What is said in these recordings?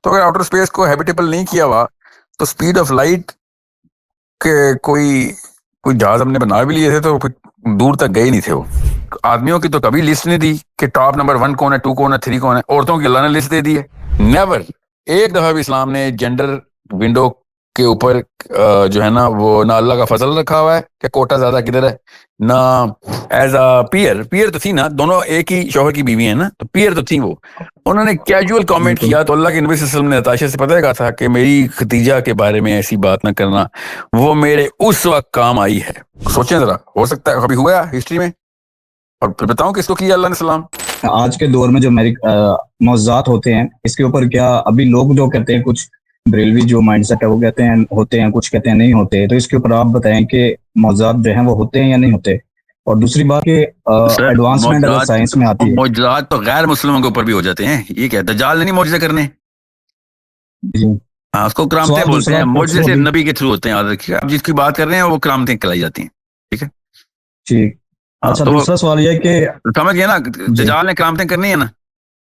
تو اگر outer space کو ہیبیٹیبل نہیں کیا ہوا تو اسپیڈ آف لائٹ کے کوئی جہاز ہم نے بنا بھی لیے تھے تو پھر دور تک گئے نہیں تھے وہ. آدمیوں کی تو کبھی لسٹ نہیں دی کہ ٹاپ نمبر 1 کون ہے، 2 کون ہے، 3 کون ہے. عورتوں کی اللہ نے لسٹ دے دی ہے. نیور ایک دفعہ بھی اسلام نے جینڈر ونڈو کے اوپر جو ہے نا وہ نہ اللہ کا فضل رکھا ہوا ہے کہ کوٹا زیادہ کدھر ہے، نہ ایز اے پیئر تو تھی نا، دونوں ایک ہی شوہر کی بیوی ہیں نا، تو پیئر تو تھی وہ. انہوں نے کیجول کامنٹ بالکل کیا تو اللہ کے نبی صلی اللہ علیہ وسلم نے نتاشا سے پتہ کہا تھا کہ میری ختیجہ کے بارے میں ایسی بات نہ کرنا، وہ میرے اس وقت کام آئی ہے. سوچیں ذرا، ہو سکتا ہے کبھی ہوا ہے ہسٹری میں؟ اور پھر بتاؤں کس کو کیا اللہ نے سلام. آج کے دور میں جو معجزات ہوتے ہیں اس کے اوپر کیا ابھی لوگ جو کہتے ہیں کچھ بریلوی جو مائنڈ سیٹ ہے وہ کہتے ہیں ہوتے ہیں، کچھ کہتے ہیں نہیں ہوتے، تو اس کے اوپر آپ بتائیں کہ معجزات جو ہیں وہ ہوتے ہیں یا نہیں ہوتے. اور دوسری بات کہ ایڈوانسمنٹ اگر سائنس میں آتی ہے، معجزات تو غیر مسلموں کے اوپر بھی ہو جاتے ہیں. یہ کیا دجال نہیں معجزے کرنے؟ جی ہاں اس کو کرامتیں سوال بولتے دوسرا ہیں. معجزے سے ابھی نبی کے تھرو ہوتے ہیں. یاد رکھیے آپ جس کی بات کر رہے ہیں وہ کرامتیں کہلائی جاتی ہیں. ٹھیک ہے، ٹھیک. اچھا تو دوسرا سوال یہ ہے کہ سمجھ گئے نا، جی دجال نے کرامتیں کرنی ہے نا،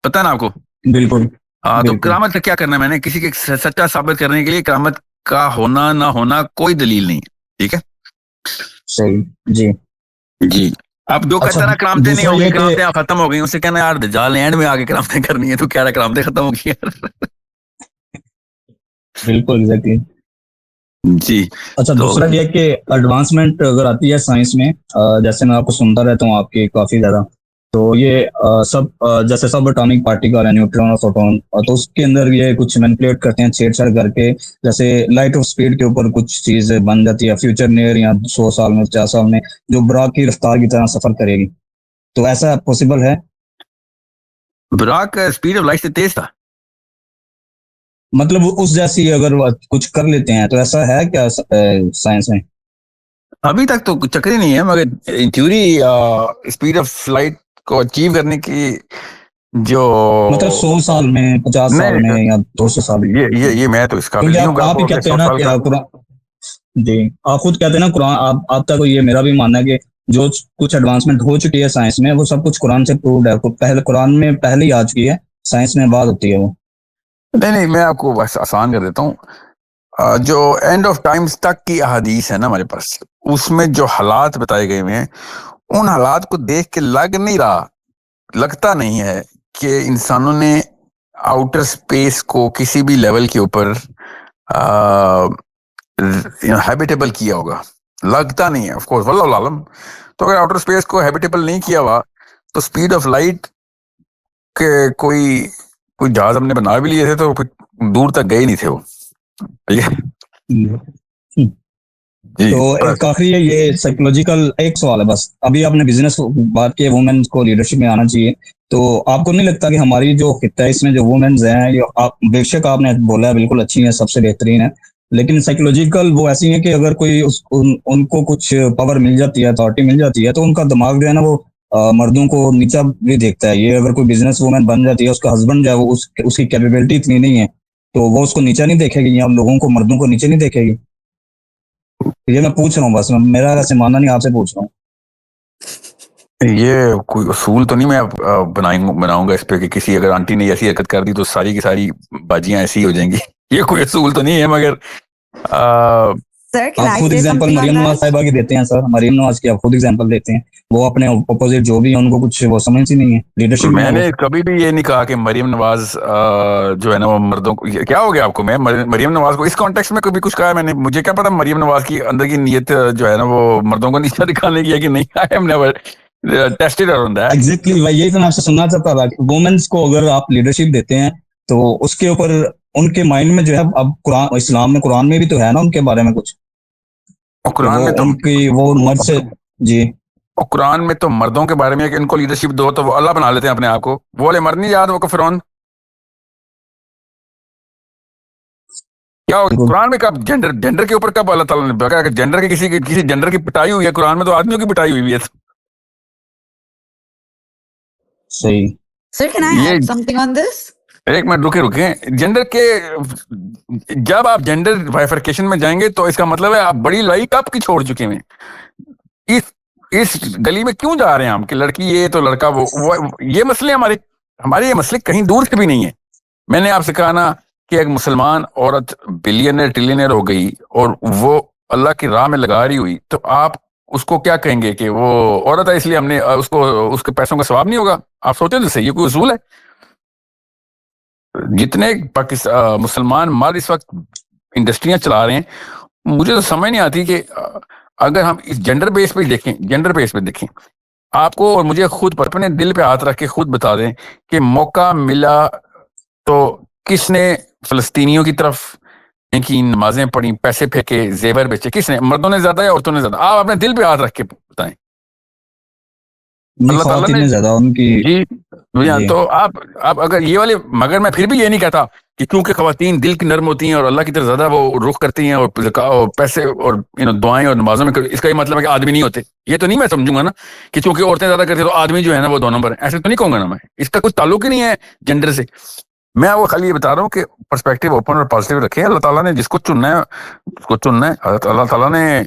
پتہ ہے نا آپ کو. بالکل ہاں تو بالکل کرامت کا کیا کرنا ہے؟ میں نے کسی کے سچا ثابت کرنے کے لیے کرامت کا ہونا نہ ہونا کوئی دلیل نہیں ہے. ٹھیک ہے صحیح. جی جی. اب جو اچھا کہتا نا کرامتیں نہیں دوسرا ہوں گی، یہ کہ کرامتیں ختم ہو گئی، اس سے کہنا یار دجال نے اینڈ میں آگے کرامتیں کرنی ہے، تو کہہ رہا کرامتیں ختم ہو گئی یار. بالکل ایگزیکٹلی. جی اچھا تو دوسرا یہ کہ ایڈوانسمنٹ اگر آتی ہے سائنس میں، جیسے میں آپ کو سنتا رہتا ہوں آپ کی کافی زیادہ، تو یہ سب جیسے سب اٹامک پارٹیکل ہے، نیوٹرون اور فوٹون، تو اس کے اندر یہ کچھ مینپولیٹ کرتے ہیں چھیڑ چھاڑ کر کے، جیسے لائٹ آف اسپیڈ کے اوپر کچھ چیز بن جاتی ہے فیوچر نیئر یا 100 سال میں 50 سال میں جو براق کی رفتار کی طرح سفر کرے گی. تو ایسا پاسبل ہے؟ براق اسپیڈ آف لائٹ سے تیز تھا. مطلب اس جیسی اگر کچھ کر لیتے ہیں تو ایسا ہے کیا سائنس میں؟ ابھی تک تو کچھ چکر ہی نہیں ہے، مگر ان تھیوری اسپیڈ آف لائٹ کو اچیو کرنے کی جو مطلب 100 سال میں 50 سال میں نہیں، یا 200 سال میں؟ یہ میں تو اس قابل کیونکہ نہیں ہوں گا آپ ہی کو اپنے کہتے ہیں 100 نا سال کہ کا. قرآن، جی آپ خود کہتے ہیں نا قرآن، آپ تک یہ میرا بھی ماننا ہے کہ جو کچھ ایڈوانسمنٹ ہو چکی ہے سائنس میں وہ سب کچھ قرآن سے پرووڈ ہے. پہلے قرآن میں پہلے ہی آ چکی ہے، سائنس میں بعد ہوتی ہے وہ. نہیں میں آپ کو بس آسان کر دیتا ہوں. جو اینڈ آف ٹائمز تک کی احادیث ہے نا ہمارے پاس، اس میں جو حالات بتائے گئے ہوئے ہیں، ان حالات کو دیکھ کے لگتا نہیں ہے کہ انسانوں نے آؤٹر سپیس کو کسی بھی لیول کے اوپر ہیبیٹیبل کیا ہوگا. لگتا نہیں ہے، آف کورس واللہ العالم. تو اگر آؤٹر سپیس کو ہیبیٹیبل نہیں کیا ہوا تو اسپیڈ آف لائٹ کے کوئی جہاز ہم نے بنا بھی لیے تھے تو پھر دور تک گئے نہیں تھے وہ. تو ایک آخری یہ سائیکولوجیکل ایک سوال ہے بس. ابھی آپ نے بزنس بات کی، وومنس کو لیڈرشپ میں آنا چاہیے، تو آپ کو نہیں لگتا کہ ہماری جو خطہ ہے اس میں جو وومنز ہیں، یہ بے شک آپ نے بولا ہے بالکل اچھی ہیں، سب سے بہترین ہے، لیکن سائیکولوجیکل وہ ایسی ہیں کہ اگر کوئی ان کو کچھ پاور مل جاتی ہے، اتھارٹی مل جاتی ہے، تو ان کا دماغ جو ہے نا وہ مردوں کو نیچا بھی دیکھتا ہے. یہ اگر کوئی بزنس وومن بن جاتی ہے، اس کا ہسبینڈ جو ہے وہ اس کی کیپیبلٹی اتنی نہیں ہے تو وہ اس کو نیچا نہیں دیکھے گی، یا لوگوں کو مردوں کو نیچے نہیں دیکھے گی. یہ میں پوچھ رہا ہوں، بس میرا ویسے ماننا نہیں، آپ سے پوچھ رہا ہوں. یہ کوئی اصول تو نہیں میں بناؤں گا اس پہ کہ کسی اگر آنٹی نے ایسی حرکت کر دی تو ساری کی ساری باجیاں ایسی ہو جائیں گی. یہ کوئی اصول تو نہیں ہے، مگر آپ خود ایگزامپل مریم نواز صاحبہ کی دیتے ہیں سر، مریم نواز کی آپ خود ایگزامپل دیتے ہیں، وہ اپنے اپوزٹ جو بھی ہیں ان کو کچھ وہ سمجھ ہی نہیں ہے، لیڈرشپ میں میں ہے وہ. نے کبھی بھی یہ نہیں کہا کہ مریم نواز جو ہے نا وہ مردوں کو. کیا ہو گیا آپ کو؟ میں مریم نواز کو اس کانٹیکس میں کبھی کچھ کہا ہے میں نے؟ مجھے کیا پتا مریم نواز کی اندر کی نیت جو ہے نا وہ مردوں کو نیچا دکھانے کی ہے کہ نہیں. I am never tested around that. Exactly بھائی، یہی تو میں آپ سے سننا چاہتا تھا کہ وومنس کو اگر آپ لیڈرشپ دیتے ہیں تو اس کے اوپر ان کے مائنڈ میں جو ہے، اب قرآن اسلام میں قرآن میں بھی تو ہے نا ان کے بارے میں کچھ کہ قرآن وہ میں تو ان کی وہ مرد سے. جی قرآن میں تو مردوں کے بارے میں کہ ان کو لیڈرشپ دو تو وہ اللہ بنا لیتے ہیں اپنے آپ کو. وہ والے مرد نہیں یاد وہ فرعون کیا قرآن میں کب جینڈر کے اوپر کب اللہ تعالیٰ نے کہا کہ جینڈر کے کسی جینڈر کی پٹائی ہوئی ہے؟ قرآن میں تو آدمیوں کی پٹائی ہوئی ہے. صحیح. Sir, can I add something on this? ایک منٹ رکیں. جینڈر کے جب آپ جینڈر بائفرکیشن میں جائیں گے تو اس کا مطلب ہے آپ بڑی لڑائی کب کی چھوڑ چکے ہیں. اس گلی میں کیوں جا رہے ہیں ہم کہ لڑکی یہ تو لڑکا وہ یہ مسئلے ہمارے یہ مسئلے کہیں دور سے بھی نہیں ہے. میں نے آپ سے کہا نا کہ ایک مسلمان عورت بلینئر ٹریلینئر ہو گئی اور وہ اللہ کی راہ میں لگا رہی ہوئی، تو آپ اس کو کیا کہیں گے کہ وہ عورت ہے اس لیے ہم نے اس کو اس کے پیسوں کا ثواب نہیں ہوگا؟ آپ سوچیں تو صحیح، یہ کوئی اصول ہے؟ جتنے مسلمان مرد اس وقت انڈسٹریاں چلا رہے ہیں، مجھے تو سمجھ نہیں آتی کہ اگر ہم اس جینڈر بیس پہ دیکھیں آپ کو اور مجھے خود پر اپنے دل پہ ہاتھ رکھ کے خود بتا دیں کہ موقع ملا تو کس نے فلسطینیوں کی طرف کی نمازیں پڑھی، پیسے پھینکے، زیور بیچے؟ کس نے؟ مردوں نے زیادہ یا عورتوں نے زیادہ؟ آپ اپنے دل پہ ہاتھ رکھ کے بتائیں۔ اللہ تعالیٰ نے زیادہ ان کی جی تو آپ اگر یہ والے، مگر میں پھر بھی یہ نہیں کہتا کہ کیونکہ خواتین دل کی نرم ہوتی ہیں اور اللہ کی طرف زیادہ وہ رخ کرتی ہیں اور پیسے اور دعائیں اور نمازوں میں، اس کا یہ مطلب ہے کہ آدمی نہیں ہوتے، یہ تو نہیں میں سمجھوں گا نا کہ چونکہ عورتیں زیادہ کرتی ہیں تو آدمی جو ہے نا وہ 2 نمبر ہے، ایسے تو نہیں کہوں گا نا میں، اس کا کوئی تعلق ہی نہیں ہے جینڈر سے۔ میں وہ خالی یہ بتا رہا ہوں کہ پرسپیکٹیو اوپن اور پازیٹیو رکھے، اللہ تعالیٰ نے جس کو چننا ہے اس کو چننا ہے۔ اللہ تعالیٰ نے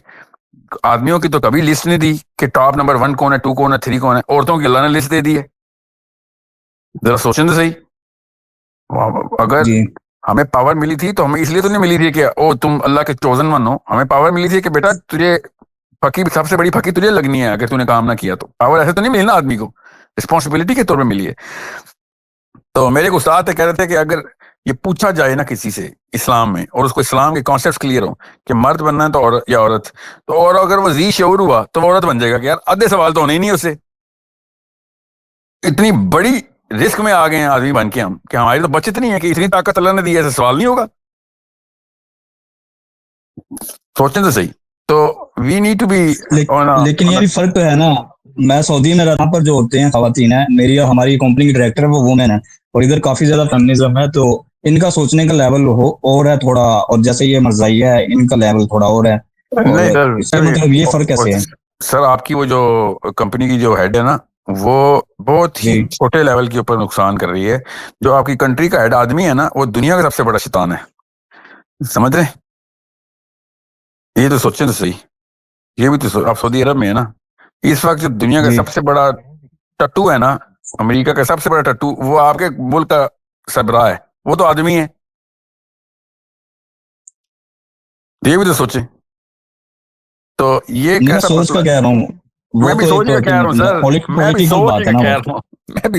آدمیوں کی تو کبھی لسٹ نہیں دی کہ ٹاپ نمبر 1 کون ہے، 2 کون ہے، 3 کون ہے، عورتوں کی اللہ نے لسٹ دے دی ہے۔ ذرا سوچیں تو صحیح، اگر ہمیں پاور ملی تھی تو ہمیں اس لیے تو نہیں ملی تھی کہ او تم اللہ کے چوزن ون ہو، ہمیں پاور ملی تھی کہ بیٹا تجھے پھکی، سب سے بڑی پھکی تجھے لگنی ہے اگر تو نے کام نہ کیا تو۔ پاور ایسے تو نہیں ملی نا آدمی کو، رسپانسبلٹی کے طور پہ ملی ہے۔ تو میرے استاد کہہ رہے تھے کہ اگر یہ پوچھا جائے نا کسی سے اسلام میں اور اس کو اسلام کے کانسیپٹس کلیئر ہو کہ مرد بننا ہے تو یا عورت، تو اور اگر وہ ذی شعور ہوا تو وہ عورت بن جائے گا کہ یار آدھے سوال تو ہونے ہی نہیں اس سے۔ اتنی بڑی رسک میں آ گئے ہیں آدمی بن کے ہم کہ ہماری تو بچت نہیں ہے کہ اتنی طاقت اللہ نے دی ہے، ایسا سوال نہیں ہوگا۔ سوچیں تو صحیح۔ تو وی نیڈ ٹو بی، لیکن یہ بھی فرق تو ہے نا، میں سعودی میں رہتا ہوں، پر جو ہوتے ہیں خواتین ہیں، میری اور ہماری کمپنی کی ڈائریکٹر وہ وومن ہے، اور ادھر کافی زیادہ فیمنزم ہے، تو ان کا سوچنے کا لیول اور ہے تھوڑا، اور جیسے یہ مرزائیہ ہے ان کا لیول تھوڑا اور ہے۔ مطلب یہ فرق کیسے ہے سر؟ آپ کی وہ جو کمپنی کی جو ہیڈ ہے نا، وہ بہت ہی چھوٹے لیول کے اوپر نقصان کر رہی ہے۔ جو آپ کی کنٹری کا ہیڈ آدمی ہے نا، وہ دنیا کا سب سے بڑا شیطان ہے، سمجھ رہے ہیں؟ یہ تو سوچیں تو صحیح، یہ بھی تو آپ سعودی عرب میں ہے نا، اس وقت جو دنیا کا سب سے بڑا ٹٹو ہے نا، امریکہ کا سب سے بڑا ٹٹو، وہ آپ کے ملک کا سربراہ ہے، وہ تو آدمی ہے۔ یہ بھی تو سوچیں۔ تو یہ کیسا سوچ کا کہہ رہا ہوں، میں بھی سوچ ہی کہہ رہا ہوں سر، میں بھی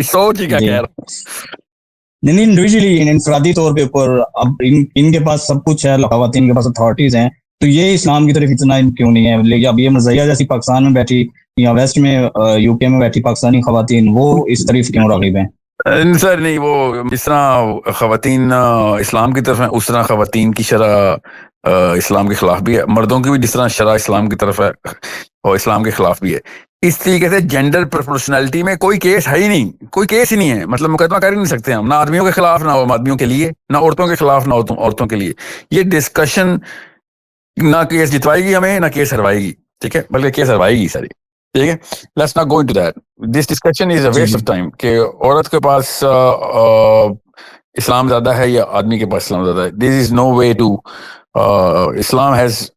سوچ ہی کہہ رہا ہوں۔ نہیں انڈیویجولی انفرادی طور پہ اوپر اب ان کے پاس سب کچھ ہے، خواتین کے پاس اتھارٹیز ہیں، تو یہ اسلام کی طرف اتنا کیوں نہیں ہے؟ لیکن اب یہ مرزیہ جیسی پاکستان میں بیٹھی یا ویسٹ میں یو کے میں بیٹھی پاکستانی خواتین، وہ اس طرف کیوں راغب ہیں؟ سر نہیں، وہ جس طرح خواتین اسلام کی طرف ہیں اس طرح خواتین کی شرح اسلام کے خلاف بھی ہے، مردوں کی بھی جس طرح شرح اسلام کی طرف ہے اور اسلام کے خلاف بھی ہے۔ اس طریقے سے جینڈر پروپورشنلٹی میں کوئی کیس ہے ہی نہیں، کوئی کیس ہی نہیں ہے، مطلب مقدمہ کر ہی نہیں سکتے ہم، نہ آدمیوں کے خلاف نہ آدمیوں کے لیے، نہ عورتوں کے خلاف نہ عورتوں کے لیے۔ یہ ڈسکشن نہ کیس جتوائے گی ہمیں، نہ کیس ہروائے گی، ٹھیک ہے، بلکہ کیس ہروائے گی ساری، ٹھیک ہے۔ Let's not go into that, this discussion is a waste of time کہ عورت کے پاس اسلام زیادہ ہے یا آدمی کے پاس اسلام زیادہ ہے۔ This is no way to, اسلام ہیز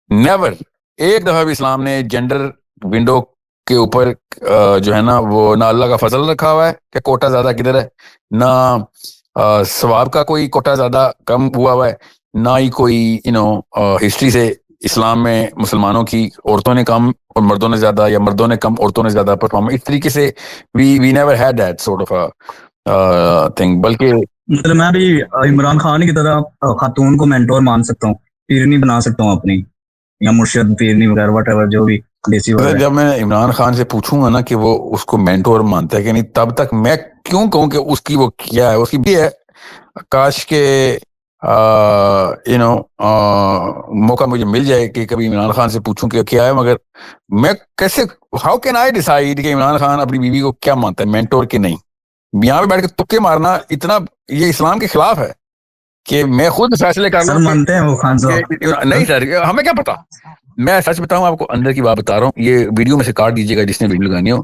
نیور، ایک دفعہ بھی اسلام نے جینڈر ونڈو کے اوپر جو ہے نا وہ نہ اللہ کا فضل رکھا ہوا ہے کہ کوٹا زیادہ کدھر ہے، نہ ثواب کا کوئی کوٹا زیادہ کم ہوا ہے، نہ ہی کوئی ہسٹری سے اسلام میں مسلمانوں کی عورتوں نے کم اور مردوں نے زیادہ، یا مردوں نے کم عورتوں نے زیادہ پرفارم، اس طریقے سے we never had that sort of thing. بلکہ مطلب میں بھی عمران خان کی طرح خاتون کو مینٹور مان سکتا ہوں، پیرنی بنا سکتا ہوں اپنی، یا مرشد پیرنی وغیرہ واٹ ایور جو بھی دیسی وغیرہ۔ جب میں عمران خان سے پوچھوں گا نا کہ وہ اس کو مینٹور مانتا ہے کہ نہیں، تب تک میں کیوں کہوں کہ اس کی وہ کیا ہے، اس کی بھی ہے، کاش کے موقع مجھے مل جائے کہ کبھی عمران خان سے پوچھوں کہ کیا ہے، مگر میں کیسے، ہاؤ کین آئی ڈیسائیڈ کہ عمران خان اپنی بیوی کو کیا مانتا ہے، مینٹور کے نہیں؟ یہاں پہ بیٹھ کے تکے مارنا اتنا یہ اسلام کے خلاف ہے کہ میں خود فیصلے کر لوں۔ مانتے ہیں وہ خان صاحب؟ نہیں سر، ہمیں کیا پتا، میں سچ بتاؤں آپ کو، اندر کی بات بتا رہا ہوں، یہ ویڈیو میں سے کاٹ دیجیے گا جس نے ویڈیو لگانی ہو۔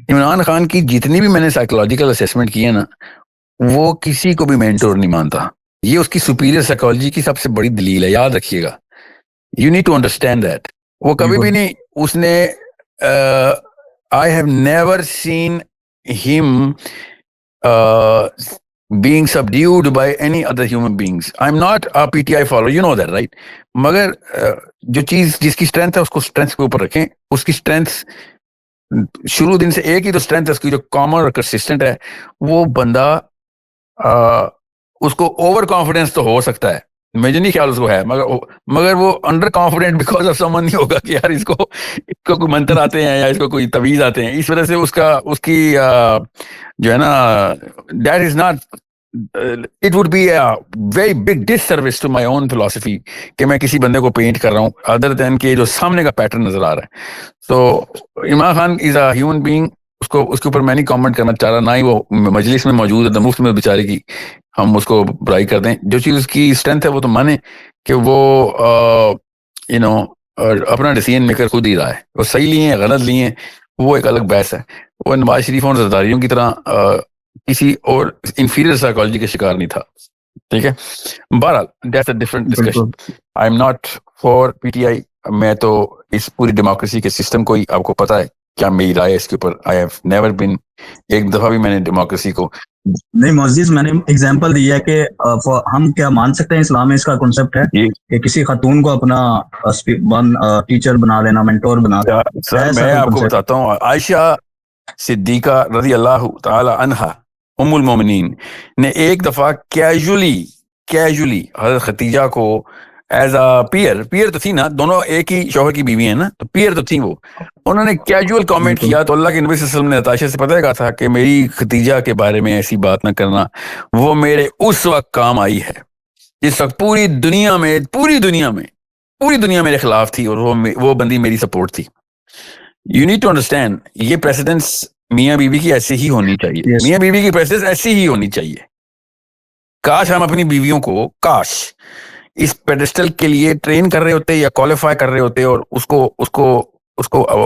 عمران خان کی جتنی بھی میں نے سائیکولوجیکل اسیسمنٹ کی ہے نا، وہ کسی کو بھی مینٹور نہیں مانتا، یہ اس کی سپیریئر سائیکولوجی کی سب سے بڑی دلیل ہے، یاد رکھیے گا، you need to understand that. وہ کبھی بھی نہیں، اس نے آئی ہیو نیور سین ہم being subdued by any other human beings. I'm not a PTI follower, you know that, right? مگر جو چیز جس کی اسٹرینتھ ہے اس کو اسٹرینتھ کے اوپر رکھیں. اس کی اسٹرینتھ شروع دن سے ایک ہی تو اسٹرینتھ ہے اس کی جو کامن اور کنسسٹنٹ ہے. وہ بندہ اس کو اوور کانفیڈینس تو ہو سکتا ہے, مجھے نہیں خیال اس کو ہے, مگر وہ انڈر کانفیڈنٹ بیکاز آف سمن نہیں ہوگا کہ یار اس کو کوئی منتر آتے ہیں یا اس کو کوئی تویز آتے ہیں. اس وجہ سے اس کی جو ہے نا that is not, it would be a very big disservice to my own philosophy کہ میں کسی بندے کو پینٹ کر رہا ہوں ادر دین کہ جو سامنے کا پیٹرن نظر آ رہا ہے. تو عمران خان از اے ہیومن بینگ, اس کے اوپر میں نہیں کامنٹ کرنا چاہ رہا, نہ ہی وہ مجلس میں موجود ہے مفت میں بیچارے کی ہم اس کو برائی کر دیں. جو چیز اس کی اسٹرینتھ ہے وہ تو مانے کہ وہ اپنا ڈیسیژن میکر خود ہی رہا ہے, وہ صحیح لیے ہیں غلط لیے ہیں وہ ایک الگ بحث ہے. وہ نواز شریف اور زرداریوں کی طرح کسی اور انفیریئر سائیکالوجی کا شکار نہیں تھا. ٹھیک ہے, بہرحال that's a different discussion. I am not for P T I. میں تو اس پوری ڈیموکریسی کے سسٹم کو ہی, آپ کو پتا ہے کیا میری رائے اس کے اوپر, آئی ہیو نیور بین, ایک دفعہ بھی میں نے ڈیموکریسی کو نہیں. معزز میں نے ایگزامپل دی ہے کہ ہم کیا مان سکتے ہیں اسلام میں اس کا کنسپٹ ہے کہ کسی خاتون کو اپنا ٹیچر بنا لینا, مینٹور بنا لینا. سر میں آپ کو بتاتا ہوں, عائشہ صدیقہ رضی اللہ تعالی عنہا ام المومنین نے ایک دفعہ کیجولی حضرت ختیجہ کو ایز اے پیئر تو تھی نا, دونوں ایک ہی شوہر کی بیوی ہیں نا, تو پیئر تو تھی وہ, انہوں نے کیجول کامنٹ کیا تو اللہ کے نبی صلی اللہ علیہ وسلم نے عائشہ سے پتہ کہا تھا کہ میری ختیجہ کے بارے میں ایسی بات نہ کرنا, وہ میرے اس وقت کام آئی ہے جس وقت پوری دنیا میرے خلاف تھی اور وہ بندی میری سپورٹ تھی. یو نیڈ ٹو انڈرسٹینڈ, یہ پریسیڈنس میاں بیوی کی ایسی ہی ہونی چاہیے, میاں بیوی کی پریسیڈنس ایسی ہی ہونی چاہیے. کاش ہم اپنی بیویوں کو اس پیڈسٹل کے لیے ٹرین کر رہے ہوتے یا کوالیفائی کر رہے ہوتے اور اس کو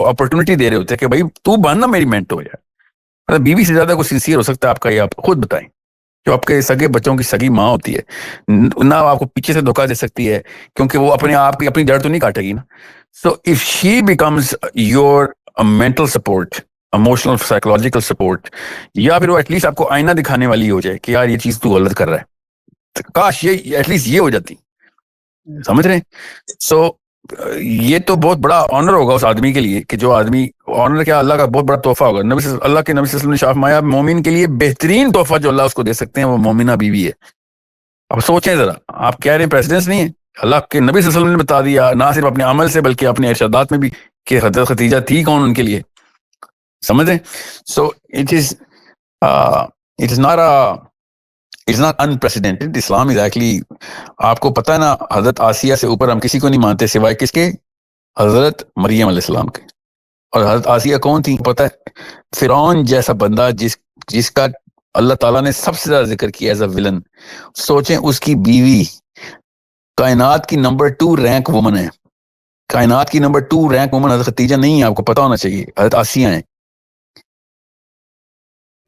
اپرچونٹی دے رہے ہوتے کہ بھائی تو بن نا میری مینٹو یار. مطلب بیوی سے زیادہ کوئی سنسیئر ہو سکتا ہے آپ کا, یہ آپ خود بتائیں, جو آپ کے سگے بچوں کی سگی ماں ہوتی ہے نہ آپ کو پیچھے سے دھوکہ دے سکتی ہے کیونکہ وہ اپنے آپ کی اپنی جڑ تو نہیں کاٹے گی نا. So if she becomes your mental support, emotional psychological support, یا پھر وہ ایٹ لیسٹ آپ کو آئینہ دکھانے والی ہو جائے کہ یار یہ چیز تو غلط کر رہا ہے, کاش یہ ایٹ لیسٹ یہ ہو جاتی, سمجھ رہے ہیں. سو یہ تو بہت بڑا آنر ہوگا اس آدمی کے لیے کہ جو آدمی, آنر کیا اللہ کا بہت بڑا تحفہ ہوگا. اللہ کے نبی صلی اللہ علیہ وسلم نے شاہ فرمایا مومن کے لیے بہترین تحفہ جو اللہ اس کو دے سکتے ہیں وہ مومنہ بیوی ہے. اب سوچیں ذرا, آپ کہہ رہے ہیں پریسیڈنس نہیں ہے, اللہ کے نبی صلی اللہ علیہ وسلم نے بتا دیا نہ صرف اپنے عمل سے بلکہ اپنے ارشادات میں بھی کہ حضرت ختیجہ تھی کون ان کے لیے, سمجھیں. So it is not unprecedented. Islam is actually, آپ کو پتہ ہے نا, حضرت آسیہ سے اوپر ہم کسی کو نہیں مانتے سوائے کس کے, حضرت مریم علیہ السلام کے. اور حضرت آسیہ کون تھی پتہ ہے؟ فرعون جیسا بندہ جس کا اللہ تعالیٰ نے سب سے زیادہ ذکر کیا ایز اے ولن. سوچیں اس کی بیوی کائنات کی نمبر 2 رینک وومن ہے, کائنات کی نمبر 2 رینک وومن حضرت ختیجہ نہیں ہے, آپ کو پتہ ہونا چاہیے, حضرت آسیہ ہیں.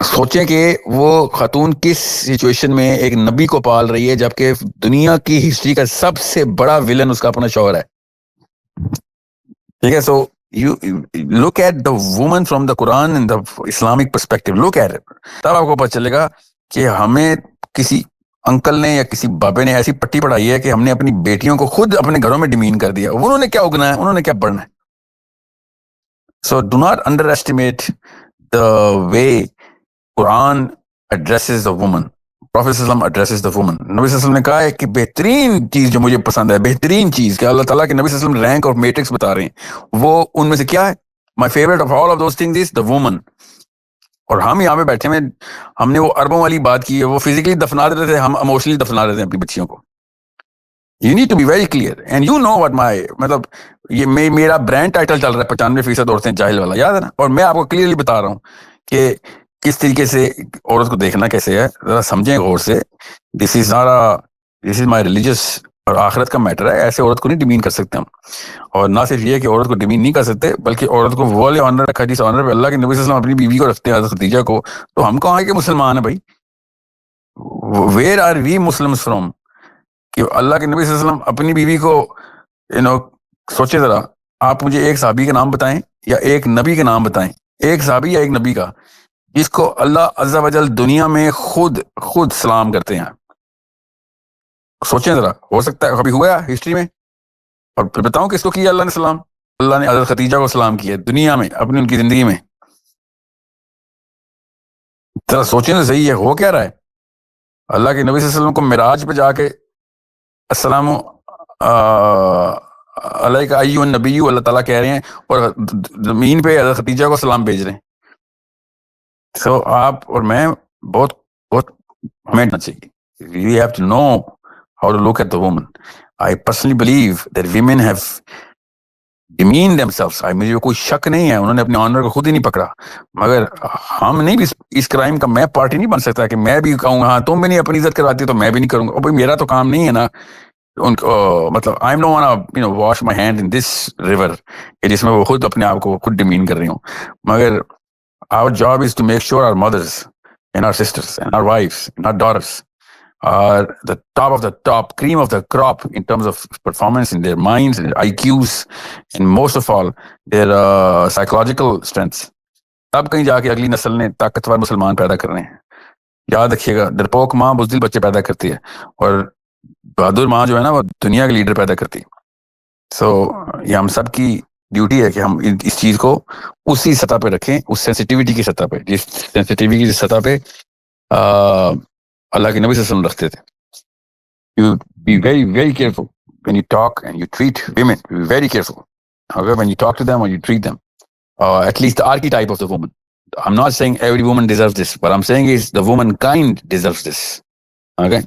سوچیں کہ وہ خاتون کس سچویشن میں ایک نبی کو پال رہی ہے جبکہ دنیا کی ہسٹری کا سب سے بڑا ولن اس کا اپنا شوہر ہے. ٹھیک ہے, سو you look at the woman from the Quran in the Islamic perspective, look at it, تب آپ کو پتہ چلے گا کہ ہمیں کسی انکل نے یا کسی بابے نے ایسی پٹی پڑھائی ہے کہ ہم نے اپنی بیٹیوں کو خود اپنے گھروں میں ڈیمین کر دیا. انہوں نے کیا اگنا ہے, انہوں نے کیا بڑھنا ہے. So do not underestimate the way Quran addresses the woman. Prophet صلی اللہ علیہ وسلم addresses the woman. نبی صلی اللہ علیہ وسلم نے کہا ہے کہ بہترین چیز جو مجھے پسند ہے, بہترین چیز کہ اللہ تعالیٰ کے نبی صلی اللہ علیہ وسلم رینک اور میٹرکس بتا رہے ہیں, وہ ان میں سے کیا ہے, my favorite of all of those things is the woman. اور ہم یہاں پہ بیٹھے ہیں, ہم نے وہ اربوں والی بات کی ہے, وہ فزیکلی دفنا دیتے تھے, ہم ایموشنلی دفنا دیتے ہیں اپنی بچیوں کو. You need to be very clear and you know what my, مطلب یہ میرا برانڈ ٹائٹل چل رہا ہے 95% عورتیں جاہل والا, یاد ہے نا, اور میں آپ کو کلیئرلی بتا رہا ہوں کہ کس طریقے سے عورت کو دیکھنا کیسے ہے, ذرا سمجھیں غور سے. دس از مائی ریلیجیس اور آخرت کا میٹر ہے. ایسے عورت کو نہیں ڈیمین کر سکتے ہم, اور نہ صرف یہ کہ عورت کو ڈیمین نہیں کر سکتے بلکہ عورت کو وہ آنر رکھا جس آنر پہ اللہ کے نبی صلی اللہ علیہ وسلم اپنی بیوی کو رکھتے ہیں, حضرت ختیجہ کو. تو ہم کہاں ہیں کہ مسلمان ہیں بھائی, where are we Muslims from, کہ اللہ کے نبی صلی اللہ علیہ وسلم اپنی بیوی کو سوچے ذرا, آپ مجھے ایک صحابی کا نام بتائیں یا ایک نبی کا نام بتائیں, ایک صحابی یا ایک نبی کا جس کو اللہ عز و جل دنیا میں خود سلام کرتے ہیں. سوچیں ذرا, ہو سکتا ہے کبھی ہوا ہے ہسٹری میں؟ اور پھر بتاؤں کس کو کیا اللہ نے سلام؟ اللہ نے حضرت خدیجہ کو سلام کیا دنیا میں اپنی ان کی زندگی میں. ذرا سوچیں تو صحیح ہے, ہو کیا رہا ہے؟ اللہ کے نبی صلی اللہ علیہ وسلم کو معراج پہ جا کے السلام علیک ایھا النبی اللہ تعالیٰ کہہ رہے ہیں, اور زمین پہ حضرت خدیجہ کو سلام بھیج رہے ہیں. سو آپ اور میں بہت ہمیں چاہیے. We have to know how to look at the woman. I personally believe that women have demeaned themselves. مجھے کوئی شک نہیں ہے, انہوں نے اپنے آنر کو خود ہی نہیں پکڑا. مگر ہم نہیں بھی اس کرائم کا میں پارٹی نہیں بن سکتا کہ میں بھی کہوں ہاں تم بھی نہیں اپنی عزت کرواتی تو میں بھی نہیں کروں گا. بھائی میرا تو کام نہیں ہے نا ان کو, مطلب آئی ایم نو وانا wash my hand in this river, جس میں وہ خود اپنے آپ کو خود ڈیمین کر رہی ہوں. مگر our job is to make sure our mothers and our sisters and our wives and our daughters are the top of the top, cream of the crop in terms of performance in their minds and their IQs and most of all their psychological strengths. تب کہیں جا کے اگلی نسل نے طاقتور مسلمان پیدا کرنے ہیں. یاد رکھیے گا, ڈرپوک ماں بزدل بچے پیدا کرتی ہے, اور بہادر ماں جو ہے نا وہ دنیا کے لیڈر پیدا کرتی ہے. سو یہ ہم سب کی ڈیوٹی ہے کہ ہم اس چیز کو اسی سطح پہ رکھیں, اس سینسٹیوٹی کی سطح پہ, جس سینسٹیوٹی کی سطح پہ اللہ کے نبی صلی اللہ علیہ وسلم رکھتے تھے. You be very, very careful when you talk and you treat women. Be very careful. However, when you talk to them or you treat them, at least the archetype of the woman. I'm not saying every woman deserves this. What I'm saying is the womankind deserves this. Okay?